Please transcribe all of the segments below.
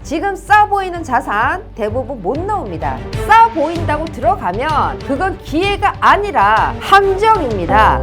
지금 싸 보이는 자산 대부분 못 나옵니다. 싸 보인다고 들어가면 그건 기회가 아니라 함정입니다.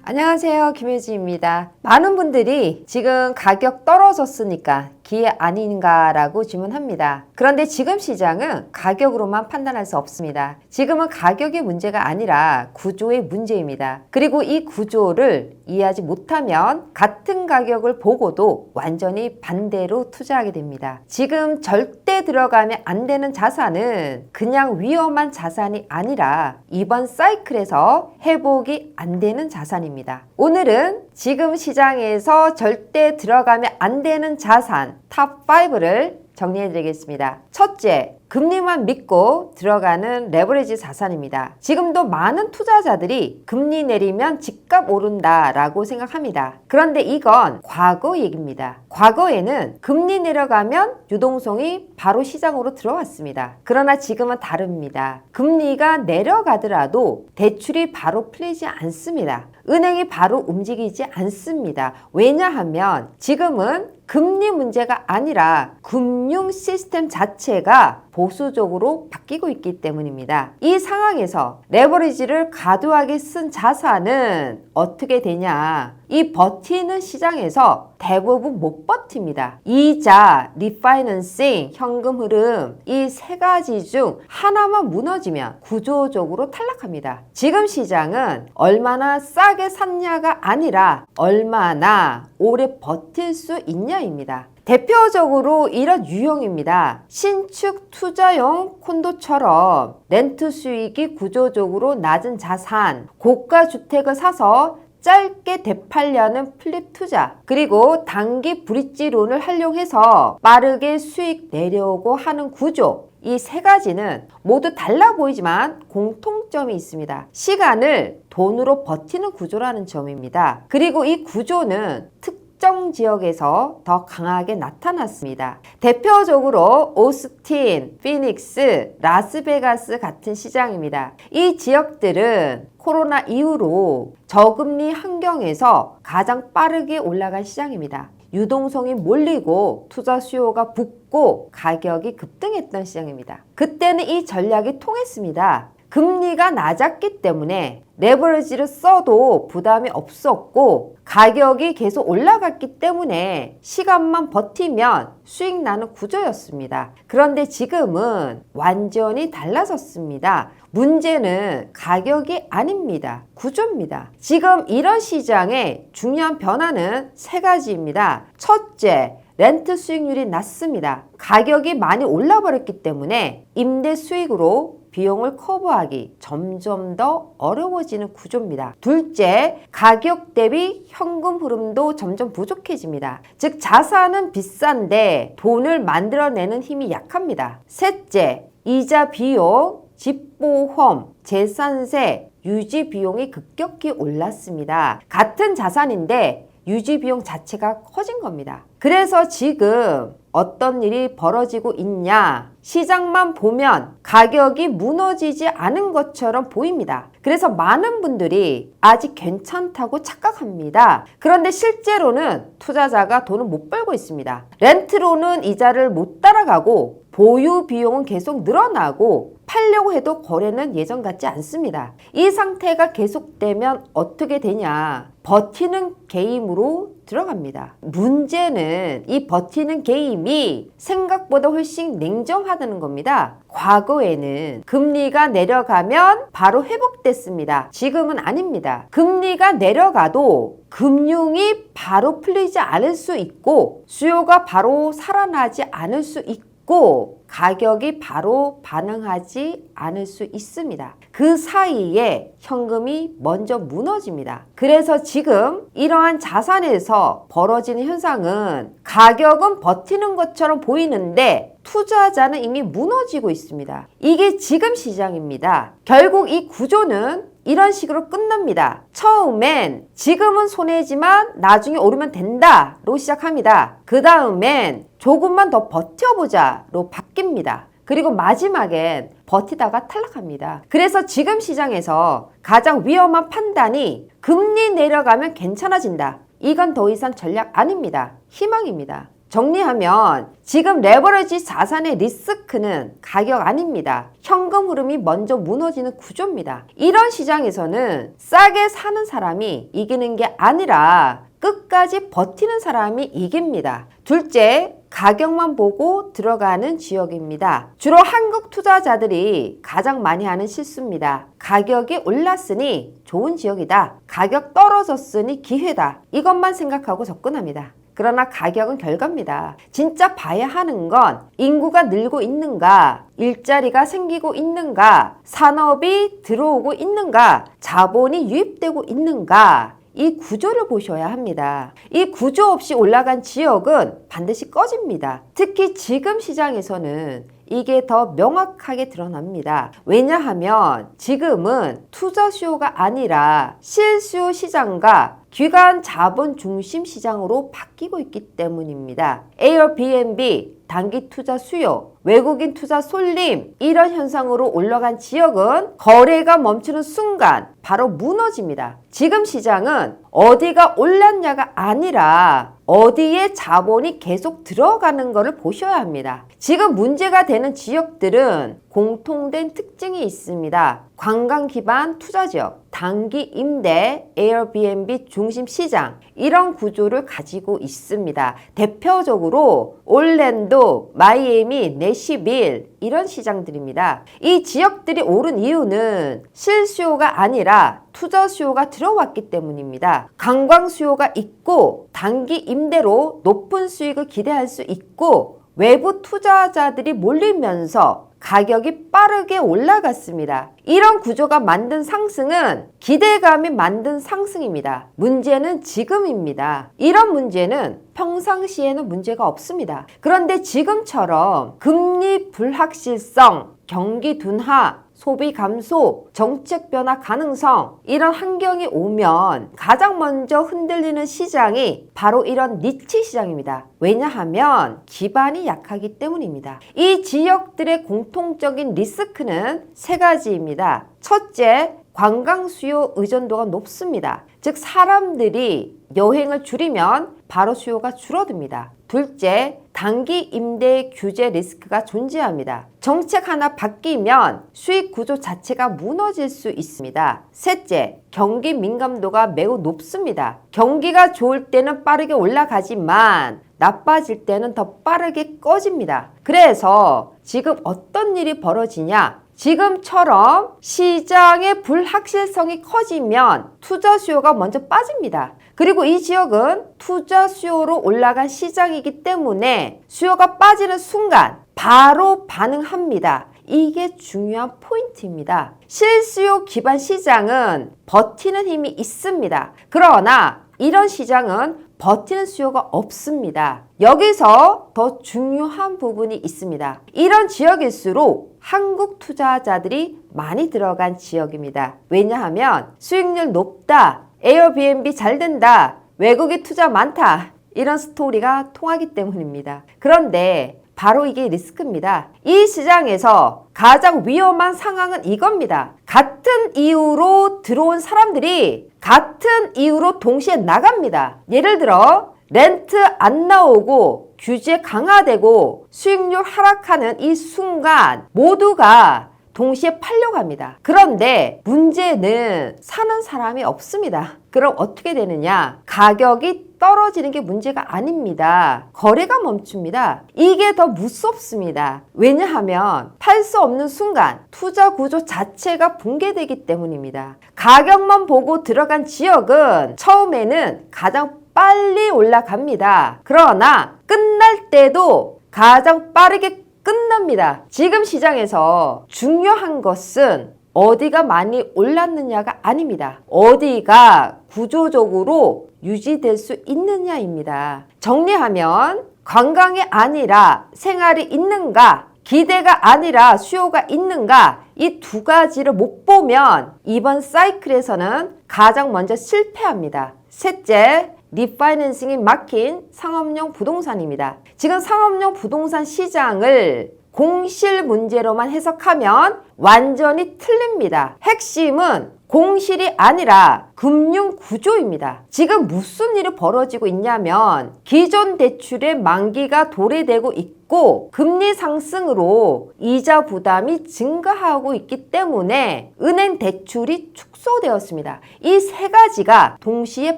안녕하세요, 김혜지입니다. 많은 분들이 지금 가격 떨어졌으니까 기회 아닌가 라고 질문합니다. 그런데 지금 시장은 가격으로만 판단할 수 없습니다. 지금은 가격의 문제가 아니라 구조의 문제입니다. 그리고 이 구조를 이해하지 못하면 같은 가격을 보고도 완전히 반대로 투자하게 됩니다. 지금 절대 들어가면 안 되는 자산은 그냥 위험한 자산이 아니라 이번 사이클에서 회복이 안 되는 자산입니다. 오늘은 지금 시장에서 절대 들어가면 안 되는 자산 탑 5를 정리해 드리겠습니다. 첫째, 금리만 믿고 들어가는 레버리지 자산입니다. 지금도 많은 투자자들이 금리 내리면 집값 오른다 라고 생각합니다. 그런데 이건 과거 얘기입니다. 과거에는 금리 내려가면 유동성이 바로 시장으로 들어왔습니다. 그러나 지금은 다릅니다. 금리가 내려가더라도 대출이 바로 풀리지 않습니다. 은행이 바로 움직이지 않습니다. 왜냐하면 지금은 금리 문제가 아니라 금융 시스템 자체가 보수적으로 바뀌고 있기 때문입니다. 이 상황에서 레버리지를 과도하게 쓴 자산은 어떻게 되냐? 이 버티는 시장에서 대부분 못 버팁니다. 이자, 리파이낸싱, 현금 흐름 이 세 가지 중 하나만 무너지면 구조적으로 탈락합니다. 지금 시장은 얼마나 싸게 샀냐가 아니라 얼마나 오래 버틸 수 있냐입니다. 대표적으로 이런 유형입니다. 신축 투자용 콘도처럼 렌트 수익이 구조적으로 낮은 자산, 고가 주택을 사서 짧게 되팔려는 플립 투자, 그리고 단기 브릿지론을 활용해서 빠르게 수익 내려오고 하는 구조, 이 세 가지는 모두 달라 보이지만 공통점이 있습니다. 시간을 돈으로 버티는 구조라는 점입니다. 그리고 이 구조는 특정 지역에서 더 강하게 나타났습니다. 대표적으로 오스틴, 피닉스, 라스베가스 같은 시장입니다. 이 지역들은 코로나 이후로 저금리 환경에서 가장 빠르게 올라간 시장입니다. 유동성이 몰리고 투자 수요가 붙고 가격이 급등했던 시장입니다. 그때는 이 전략이 통했습니다. 금리가 낮았기 때문에 레버리지를 써도 부담이 없었고 가격이 계속 올라갔기 때문에 시간만 버티면 수익 나는 구조였습니다. 그런데 지금은 완전히 달라졌습니다. 문제는 가격이 아닙니다. 구조입니다. 지금 이런 시장의 중요한 변화는 세 가지입니다. 첫째, 렌트 수익률이 낮습니다. 가격이 많이 올라버렸기 때문에 임대 수익으로 비용을 커버하기 점점 더 어려워지는 구조입니다. 둘째, 가격 대비 현금 흐름도 점점 부족해집니다. 즉 자산은 비싼데 돈을 만들어내는 힘이 약합니다. 셋째, 이자 비용, 집보험, 재산세, 유지 비용이 급격히 올랐습니다. 같은 자산인데 유지 비용 자체가 커진 겁니다. 그래서 지금 어떤 일이 벌어지고 있냐? 시장만 보면 가격이 무너지지 않은 것처럼 보입니다. 그래서 많은 분들이 아직 괜찮다고 착각합니다. 그런데 실제로는 투자자가 돈을 못 벌고 있습니다. 렌트로는 이자를 못 따라가고 보유 비용은 계속 늘어나고 팔려고 해도 거래는 예전 같지 않습니다. 이 상태가 계속되면 어떻게 되냐? 버티는 게임으로 들어갑니다. 문제는 이 버티는 게임이 생각보다 훨씬 냉정하다는 겁니다. 과거에는 금리가 내려가면 바로 회복됐습니다. 지금은 아닙니다. 금리가 내려가도 금융이 바로 풀리지 않을 수 있고 수요가 바로 살아나지 않을 수 있고 가격이 바로 반응하지 않을 수 있습니다. 그 사이에 현금이 먼저 무너집니다. 그래서 지금 이러한 자산에서 벌어지는 현상은 가격은 버티는 것처럼 보이는데 투자자는 이미 무너지고 있습니다. 이게 지금 시장입니다. 결국 이 구조는 이런 식으로 끝납니다. 처음엔 지금은 손해지만 나중에 오르면 된다로 시작합니다. 그 다음엔 조금만 더 버텨보자로 바뀝니다. 그리고 마지막엔 버티다가 탈락합니다. 그래서 지금 시장에서 가장 위험한 판단이 금리 내려가면 괜찮아진다. 이건 더 이상 전략 아닙니다. 희망입니다. 정리하면 지금 레버리지 자산의 리스크는 가격 아닙니다. 현금 흐름이 먼저 무너지는 구조입니다. 이런 시장에서는 싸게 사는 사람이 이기는 게 아니라 끝까지 버티는 사람이 이깁니다. 둘째, 가격만 보고 들어가는 지역입니다. 주로 한국 투자자들이 가장 많이 하는 실수입니다. 가격이 올랐으니 좋은 지역이다. 가격 떨어졌으니 기회다. 이것만 생각하고 접근합니다. 그러나 가격은 결과입니다. 진짜 봐야 하는 건 인구가 늘고 있는가, 일자리가 생기고 있는가, 산업이 들어오고 있는가, 자본이 유입되고 있는가, 이 구조를 보셔야 합니다. 이 구조 없이 올라간 지역은 반드시 꺼집니다. 특히 지금 시장에서는 이게 더 명확하게 드러납니다. 왜냐하면 지금은 투자 수요가 아니라 실수요 시장과 기관 자본 중심 시장으로 바뀌고 있기 때문입니다. 에어비앤비, 단기 투자 수요, 외국인 투자 쏠림, 이런 현상으로 올라간 지역은 거래가 멈추는 순간 바로 무너집니다. 지금 시장은 어디가 올랐냐가 아니라 어디에 자본이 계속 들어가는 것을 보셔야 합니다. 지금 문제가 되는 지역들은 공통된 특징이 있습니다. 관광 기반 투자 지역, 단기 임대, 에어비앤비 중심 시장, 이런 구조를 가지고 있습니다. 대표적으로 올랜도, 마이애미, 내시빌, 이런 시장들입니다. 이 지역들이 오른 이유는 실수요가 아니라 투자 수요가 들어왔기 때문입니다. 관광 수요가 있고 단기 임대로 높은 수익을 기대할 수 있고 외부 투자자들이 몰리면서 가격이 빠르게 올라갔습니다. 이런 구조가 만든 상승은 기대감이 만든 상승입니다. 문제는 지금입니다. 이런 문제는 평상시에는 문제가 없습니다. 그런데 지금처럼 금리 불확실성, 경기 둔화, 소비 감소, 정책 변화 가능성, 이런 환경이 오면 가장 먼저 흔들리는 시장이 바로 이런 니치 시장입니다. 왜냐하면 기반이 약하기 때문입니다. 이 지역들의 공통적인 리스크는 세 가지입니다. 첫째, 관광 수요 의존도가 높습니다. 즉 사람들이 여행을 줄이면 바로 수요가 줄어듭니다. 둘째, 단기 임대 규제 리스크가 존재합니다. 정책 하나 바뀌면 수익 구조 자체가 무너질 수 있습니다. 셋째, 경기 민감도가 매우 높습니다. 경기가 좋을 때는 빠르게 올라가지만 나빠질 때는 더 빠르게 꺼집니다. 그래서 지금 어떤 일이 벌어지냐? 지금처럼 시장의 불확실성이 커지면 투자 수요가 먼저 빠집니다. 그리고 이 지역은 투자 수요로 올라간 시장이기 때문에 수요가 빠지는 순간 바로 반응합니다. 이게 중요한 포인트입니다. 실수요 기반 시장은 버티는 힘이 있습니다. 그러나 이런 시장은 버티는 수요가 없습니다. 여기서 더 중요한 부분이 있습니다. 이런 지역일수록 한국 투자자들이 많이 들어간 지역입니다. 왜냐하면 수익률 높다, 에어비앤비 잘 된다, 외국인 투자 많다, 이런 스토리가 통하기 때문입니다. 그런데 바로 이게 리스크입니다. 이 시장에서 가장 위험한 상황은 이겁니다. 같은 이유로 들어온 사람들이 같은 이유로 동시에 나갑니다. 예를 들어 렌트 안 나오고 규제 강화되고 수익률 하락하는 이 순간 모두가 동시에 팔려고 합니다. 그런데 문제는 사는 사람이 없습니다. 그럼 어떻게 되느냐? 가격이 떨어지는 게 문제가 아닙니다. 거래가 멈춥니다. 이게 더 무섭습니다. 왜냐하면 팔 수 없는 순간 투자 구조 자체가 붕괴되기 때문입니다. 가격만 보고 들어간 지역은 처음에는 가장 빨리 올라갑니다. 그러나 끝날 때도 가장 빠르게 끝납니다. 지금 시장에서 중요한 것은 어디가 많이 올랐느냐가 아닙니다. 어디가 구조적으로 유지될 수 있느냐입니다. 정리하면 관광이 아니라 생활이 있는가, 기대가 아니라 수요가 있는가, 이 두 가지를 못 보면 이번 사이클에서는 가장 먼저 실패합니다. 셋째, 리파이낸싱이 막힌 상업용 부동산입니다. 지금 상업용 부동산 시장을 공실 문제로만 해석하면 완전히 틀립니다. 핵심은 공실이 아니라 금융 구조입니다. 지금 무슨 일이 벌어지고 있냐면 기존 대출의 만기가 도래되고 있고 금리 상승으로 이자 부담이 증가하고 있기 때문에 은행 대출이 축소되었습니다. 이 세 가지가 동시에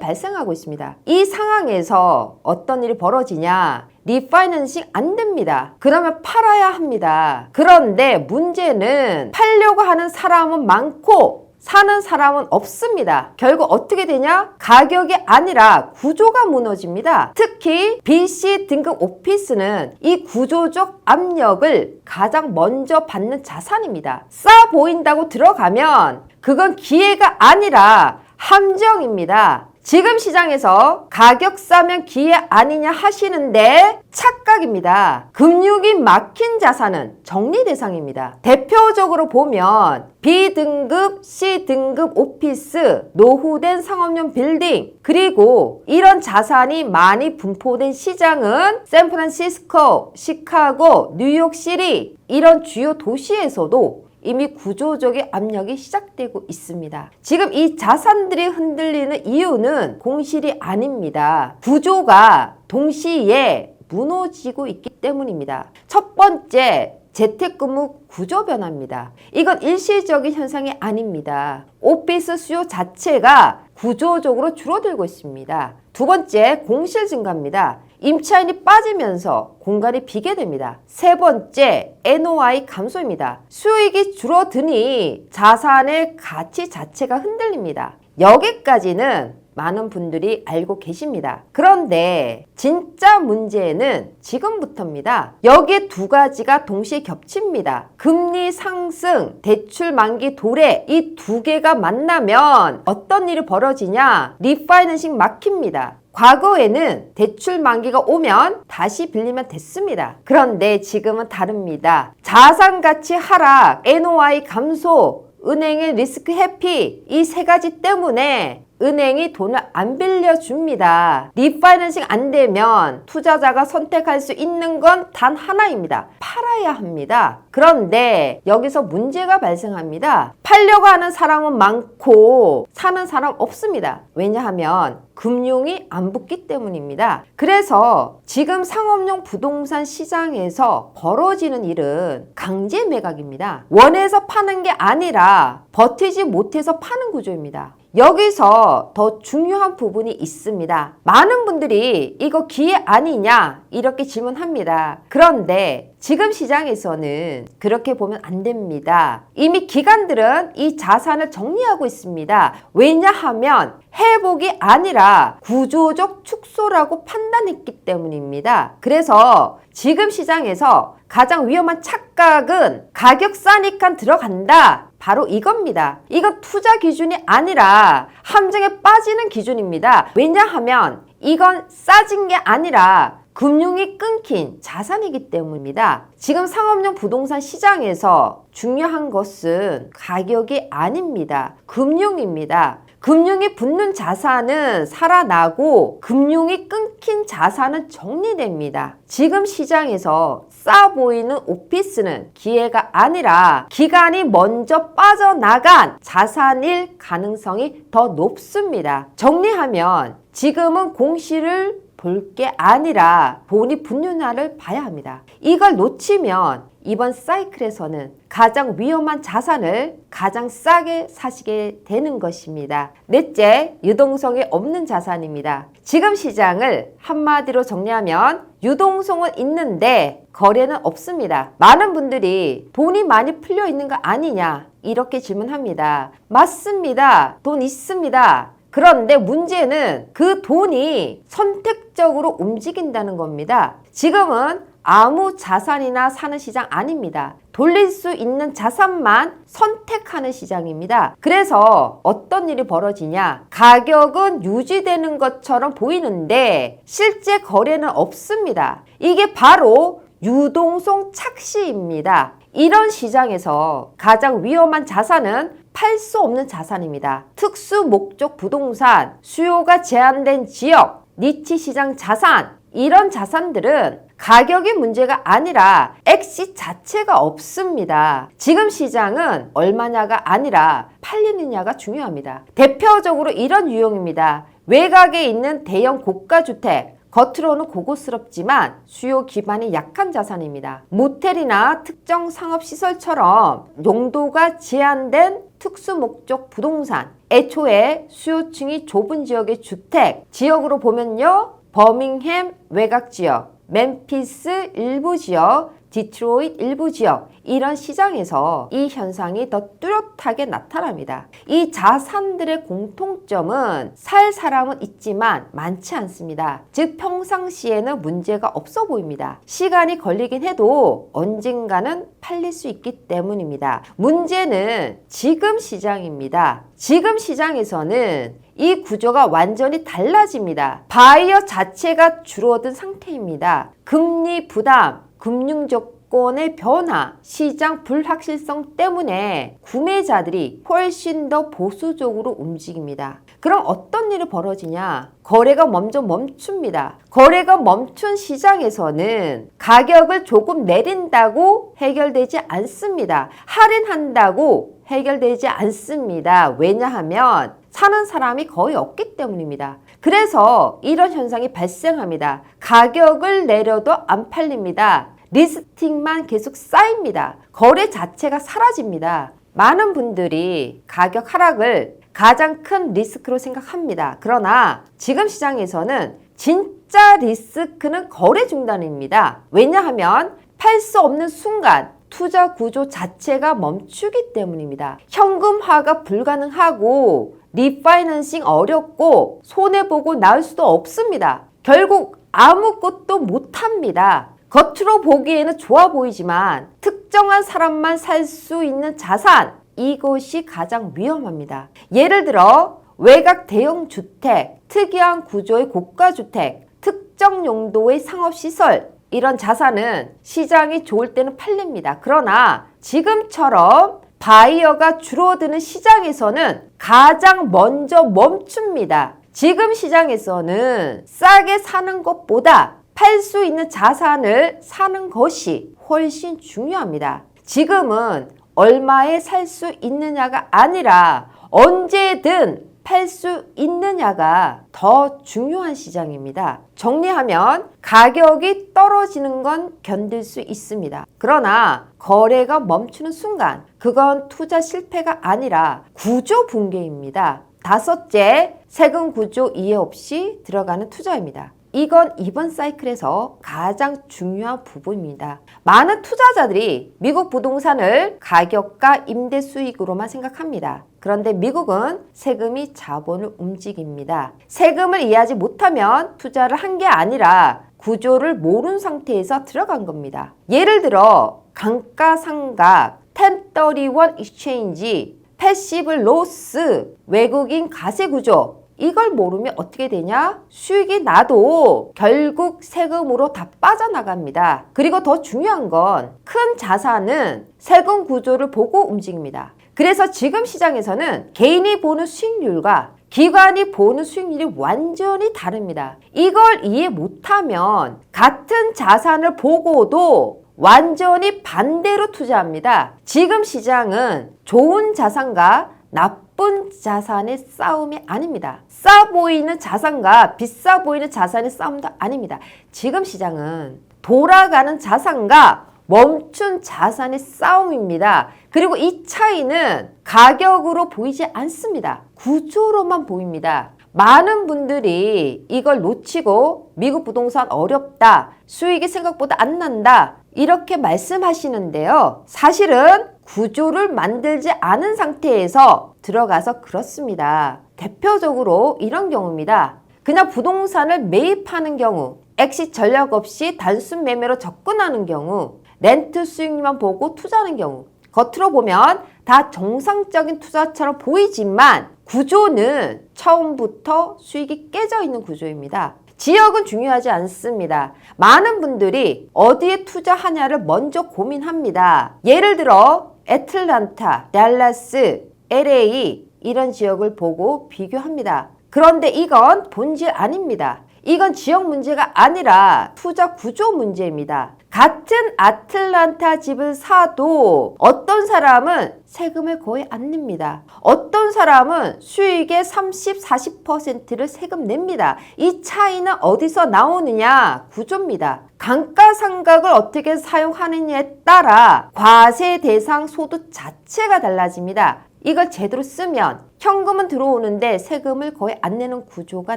발생하고 있습니다. 이 상황에서 어떤 일이 벌어지냐? 리파이낸싱 안 됩니다. 그러면 팔아야 합니다. 그런데 문제는 팔려고 하는 사람은 많고 사는 사람은 없습니다. 결국 어떻게 되냐? 가격이 아니라 구조가 무너집니다. 특히 BC 등급 오피스는 이 구조적 압력을 가장 먼저 받는 자산입니다. 싸 보인다고 들어가면 그건 기회가 아니라 함정입니다. 지금 시장에서 가격 싸면 기회 아니냐 하시는데 착각입니다. 금융이 막힌 자산은 정리 대상입니다. 대표적으로 보면 B등급, C등급 오피스, 노후된 상업용 빌딩, 그리고 이런 자산이 많이 분포된 시장은 샌프란시스코, 시카고, 뉴욕시리 이런 주요 도시에서도 이미 구조적인 압력이 시작되고 있습니다. 지금 이 자산들이 흔들리는 이유는 공실이 아닙니다. 구조가 동시에 무너지고 있기 때문입니다. 첫 번째, 재택근무 구조 변화입니다. 이건 일시적인 현상이 아닙니다. 오피스 수요 자체가 구조적으로 줄어들고 있습니다. 두 번째, 공실 증가입니다. 임차인이 빠지면서 공간이 비게 됩니다. 세 번째, NOI 감소입니다. 수익이 줄어드니 자산의 가치 자체가 흔들립니다. 여기까지는 많은 분들이 알고 계십니다. 그런데 진짜 문제는 지금부터입니다. 여기에 두 가지가 동시에 겹칩니다. 금리 상승, 대출 만기 도래 이 두 개가 만나면 어떤 일이 벌어지냐? 리파이낸싱 막힙니다. 과거에는 대출 만기가 오면 다시 빌리면 됐습니다. 그런데 지금은 다릅니다. 자산 가치 하락, NOI 감소, 은행의 리스크 회피 이 세 가지 때문에 은행이 돈을 안 빌려줍니다. 리파이낸싱 안 되면 투자자가 선택할 수 있는 건 단 하나입니다. 팔아야 합니다. 그런데 여기서 문제가 발생합니다. 팔려고 하는 사람은 많고 사는 사람 없습니다. 왜냐하면 금융이 안 붙기 때문입니다. 그래서 지금 상업용 부동산 시장에서 벌어지는 일은 강제 매각입니다. 원해서 파는 게 아니라 버티지 못해서 파는 구조입니다. 여기서 더 중요한 부분이 있습니다. 많은 분들이 이거 기회 아니냐 이렇게 질문합니다. 그런데 지금 시장에서는 그렇게 보면 안 됩니다. 이미 기관들은 이 자산을 정리하고 있습니다. 왜냐하면 회복이 아니라 구조적 축소라고 판단했기 때문입니다. 그래서 지금 시장에서 가장 위험한 착각은 가격 싸니까 들어간다. 바로 이겁니다. 이건 투자 기준이 아니라 함정에 빠지는 기준입니다. 왜냐하면 이건 싸진 게 아니라 금융이 끊긴 자산이기 때문입니다. 지금 상업용 부동산 시장에서 중요한 것은 가격이 아닙니다. 금융입니다. 금융이 붙는 자산은 살아나고 금융이 끊긴 자산은 정리됩니다. 지금 시장에서 싸 보이는 오피스는 기회가 아니라 기간이 먼저 빠져나간 자산일 가능성이 더 높습니다. 정리하면 지금은 공시를 볼 게 아니라 돈이 붙느냐를 봐야 합니다. 이걸 놓치면 이번 사이클에서는 가장 위험한 자산을 가장 싸게 사시게 되는 것입니다. 넷째, 유동성이 없는 자산입니다. 지금 시장을 한마디로 정리하면 유동성은 있는데 거래는 없습니다. 많은 분들이 돈이 많이 풀려 있는 거 아니냐 이렇게 질문합니다. 맞습니다. 돈 있습니다. 그런데 문제는 그 돈이 선택적으로 움직인다는 겁니다. 지금은 아무 자산이나 사는 시장 아닙니다. 돌릴 수 있는 자산만 선택하는 시장입니다. 그래서 어떤 일이 벌어지냐? 가격은 유지되는 것처럼 보이는데 실제 거래는 없습니다. 이게 바로 유동성 착시입니다. 이런 시장에서 가장 위험한 자산은 팔 수 없는 자산입니다. 특수 목적 부동산, 수요가 제한된 지역, 니치 시장 자산, 이런 자산들은 가격이 문제가 아니라 엑시 자체가 없습니다. 지금 시장은 얼마냐가 아니라 팔리느냐가 중요합니다. 대표적으로 이런 유형입니다. 외곽에 있는 대형 고가주택, 겉으로는 고급스럽지만 수요 기반이 약한 자산입니다. 모텔이나 특정 상업시설처럼 용도가 제한된 특수목적 부동산, 애초에 수요층이 좁은 지역의 주택, 지역으로 보면요. 버밍햄 외곽지역, 멤피스 일부 지역, 디트로이트 일부 지역, 이런 시장에서 이 현상이 더 뚜렷하게 나타납니다. 이 자산들의 공통점은 살 사람은 있지만 많지 않습니다. 즉 평상시에는 문제가 없어 보입니다. 시간이 걸리긴 해도 언젠가는 팔릴 수 있기 때문입니다. 문제는 지금 시장입니다. 지금 시장에서는 이 구조가 완전히 달라집니다. 바이어 자체가 줄어든 상태입니다. 금리 부담, 금융조건의 변화, 시장 불확실성 때문에 구매자들이 훨씬 더 보수적으로 움직입니다. 그럼 어떤 일이 벌어지냐? 거래가 먼저 멈춥니다. 거래가 멈춘 시장에서는 가격을 조금 내린다고 해결되지 않습니다. 할인한다고 해결되지 않습니다. 왜냐하면 사는 사람이 거의 없기 때문입니다. 그래서 이런 현상이 발생합니다. 가격을 내려도 안 팔립니다. 리스팅만 계속 쌓입니다. 거래 자체가 사라집니다. 많은 분들이 가격 하락을 가장 큰 리스크로 생각합니다. 그러나 지금 시장에서는 진짜 리스크는 거래 중단입니다. 왜냐하면 팔 수 없는 순간 투자 구조 자체가 멈추기 때문입니다. 현금화가 불가능하고 리파이낸싱 어렵고 손해보고 나올 수도 없습니다. 결국 아무것도 못합니다. 겉으로 보기에는 좋아 보이지만 특정한 사람만 살 수 있는 자산, 이것이 가장 위험합니다. 예를 들어 외곽 대형 주택, 특이한 구조의 고가주택, 특정 용도의 상업시설, 이런 자산은 시장이 좋을 때는 팔립니다. 그러나 지금처럼 바이어가 줄어드는 시장에서는 가장 먼저 멈춥니다. 지금 시장에서는 싸게 사는 것보다 팔 수 있는 자산을 사는 것이 훨씬 중요합니다. 지금은 얼마에 살 수 있느냐가 아니라 언제든 팔 수 있느냐가 더 중요한 시장입니다. 정리하면 가격이 떨어지는 건 견딜 수 있습니다. 그러나 거래가 멈추는 순간 그건 투자 실패가 아니라 구조 붕괴입니다. 다섯째, 세금 구조 이해 없이 들어가는 투자입니다. 이건 이번 사이클에서 가장 중요한 부분입니다. 많은 투자자들이 미국 부동산을 가격과 임대 수익으로만 생각합니다. 그런데 미국은 세금이 자본을 움직입니다. 세금을 이해하지 못하면 투자를 한 게 아니라 구조를 모르는 상태에서 들어간 겁니다. 예를 들어 감가상각, 1031 익스체인지, 패시브 로스, 외국인 가세 구조, 이걸 모르면 어떻게 되냐? 수익이 나도 결국 세금으로 다 빠져나갑니다. 그리고 더 중요한 건 큰 자산은 세금 구조를 보고 움직입니다. 그래서 지금 시장에서는 개인이 보는 수익률과 기관이 보는 수익률이 완전히 다릅니다. 이걸 이해 못하면 같은 자산을 보고도 완전히 반대로 투자합니다. 지금 시장은 좋은 자산과 나쁜 자산의 싸움이 아닙니다. 싸 보이는 자산과 비싸 보이는 자산의 싸움도 아닙니다. 지금 시장은 돌아가는 자산과 멈춘 자산의 싸움입니다. 그리고 이 차이는 가격으로 보이지 않습니다. 구조로만 보입니다. 많은 분들이 이걸 놓치고 미국 부동산 어렵다, 수익이 생각보다 안 난다, 이렇게 말씀하시는데요. 사실은 구조를 만들지 않은 상태에서 들어가서 그렇습니다. 대표적으로 이런 경우입니다. 그냥 부동산을 매입하는 경우, 엑시 전략 없이 단순 매매로 접근하는 경우, 렌트 수익률만 보고 투자하는 경우, 겉으로 보면 다 정상적인 투자처럼 보이지만 구조는 처음부터 수익이 깨져 있는 구조입니다. 지역은 중요하지 않습니다. 많은 분들이 어디에 투자하냐를 먼저 고민합니다. 예를 들어 애틀란타, 달라스, LA 이런 지역을 보고 비교합니다. 그런데 이건 본질 아닙니다. 이건 지역 문제가 아니라 투자 구조 문제입니다. 같은 아틀란타 집을 사도 어떤 사람은 세금을 거의 안 냅니다. 어떤 사람은 수익의 30, 40%를 세금 냅니다. 이 차이는 어디서 나오느냐? 구조입니다. 감가상각을 어떻게 사용하느냐에 따라 과세 대상 소득 자체가 달라집니다. 이걸 제대로 쓰면 현금은 들어오는데 세금을 거의 안 내는 구조가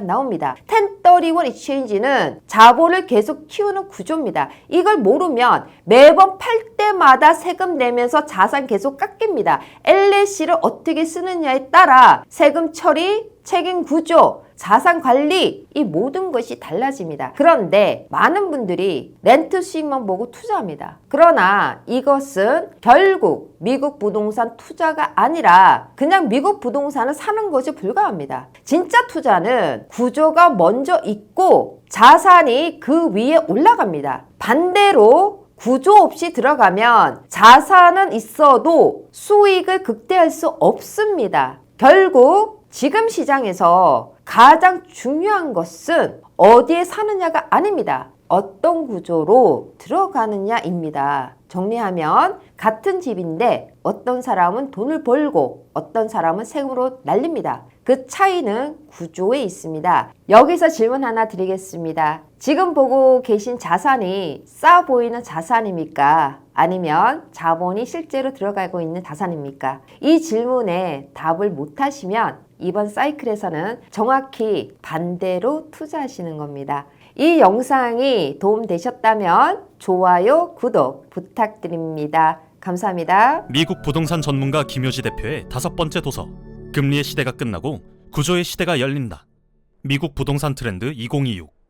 나옵니다. 1031 exchange는 자본을 계속 키우는 구조입니다. 이걸 모르면 매번 팔 때마다 세금 내면서 자산 계속 깎입니다. LLC를 어떻게 쓰느냐에 따라 세금 처리, 책임 구조, 자산 관리 이 모든 것이 달라집니다. 그런데 많은 분들이 렌트 수익만 보고 투자합니다. 그러나 이것은 결국 미국 부동산 투자가 아니라 그냥 미국 부동산을 사는 것에 불과합니다. 진짜 투자는 구조가 먼저 있고 자산이 그 위에 올라갑니다. 반대로 구조 없이 들어가면 자산은 있어도 수익을 극대화할 수 없습니다. 결국 지금 시장에서 가장 중요한 것은 어디에 사느냐가 아닙니다. 어떤 구조로 들어가느냐입니다. 정리하면 같은 집인데 어떤 사람은 돈을 벌고 어떤 사람은 세금으로 날립니다. 그 차이는 구조에 있습니다. 여기서 질문 하나 드리겠습니다. 지금 보고 계신 자산이 싸 보이는 자산입니까? 아니면 자본이 실제로 들어가고 있는 자산입니까? 이 질문에 답을 못하시면 이번 사이클에서는 정확히 반대로 투자하시는 겁니다. 이 영상이 도움되셨다면 좋아요, 구독 부탁드립니다. 감사합니다. 미국 부동산 전문가 김효지 대표의 5번째 도서 금리의 시대가 끝나고 구조의 시대가 열린다. 미국 부동산 트렌드 2026